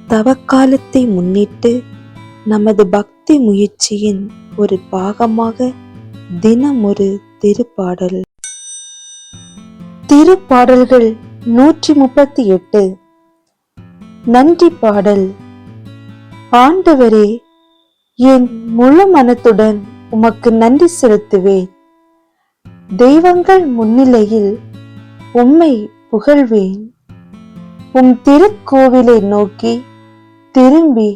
தவக்காலத்தை முன்னிட்டு நமது பக்தி முயற்சியின் ஒரு பாகமாக தினம் ஒரு திருப்பாடல். திருப்பாடல்கள் 138. நன்றி பாடல். ஆண்டவரே, என் முழு மனத்துடன் உமக்கு நன்றி செலுத்துவேன். தெய்வங்கள் முன்னிலையில் உம்மை புகழ்வேன். உம் திருக்கோவிலை நோக்கி திரும்பி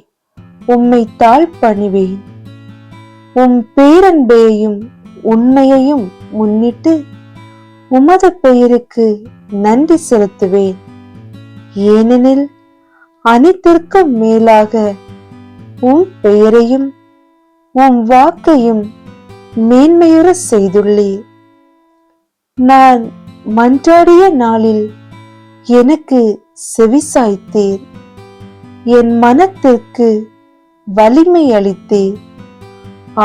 உம்மை தாழ்பணிவேன். உம் பேரன்பையையும் உண்மையையும் முன்னிட்டு உமது பெயருக்கு நன்றி செலுத்துவேன். ஏனெனில் அனைத்திற்கும் மேலாக உம் பெயரையும் உம் வாக்கையும் மேன்மையுற செய்துள்ளீர். நான் மன்றாடிய நாளில் எனக்கு செவிசாய்த்தீர். என் மனத்திற்கு வலிமை அளித்தீர்.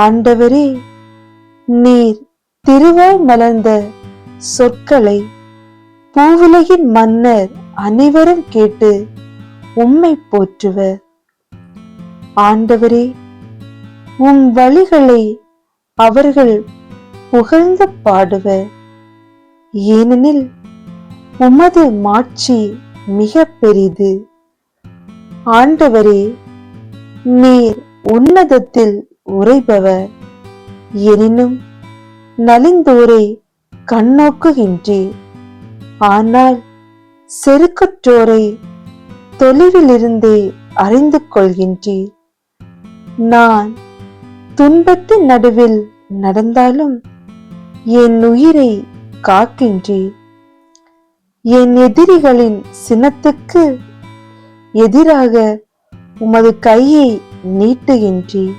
ஆண்டவரே, நீர் திருவாய் மலர்ந்த சொற்களை பூவுலகின் மன்னர் அனைவரும் கேட்டு உம்மை போற்றுவர். ஆண்டவரே, உம் வழிகளை அவர்கள் புகழ்ந்து பாடுவர். ஏனெனில் உமது மாட்சி மிக பெரிது. ஆண்டவரே, நீர் உன்னதத்தில் உறைபவர். எனினும் நலிந்தோரை கண்ணோக்குகின்றீர். ஆனால் செருக்குற்றோரை தொலைவிலிருந்தே அறிந்து கொள்கின்றீர். நான் துன்பத்தின் நடுவில் நடந்தாலும் என் உயிரை காக்கின்றீர். என் எதிரிகளின் சினத்துக்கு எதிராக உமது கையை நீட்டுகின்றீர்.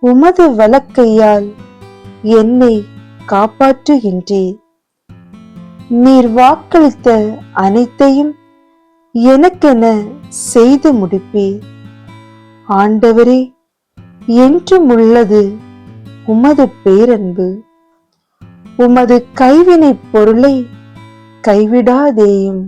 உமது வலக்கையால் என்னை காப்பாற்றுகின்றீர். நீர் வாக்களித்த அனைத்தையும் எனக்கென செய்து முடிப்பீர். ஆண்டவரே, என்றும் உள்ளது உமது பேரன்பு. உமது கைவினை பொருளை கைவிடாதேயும்.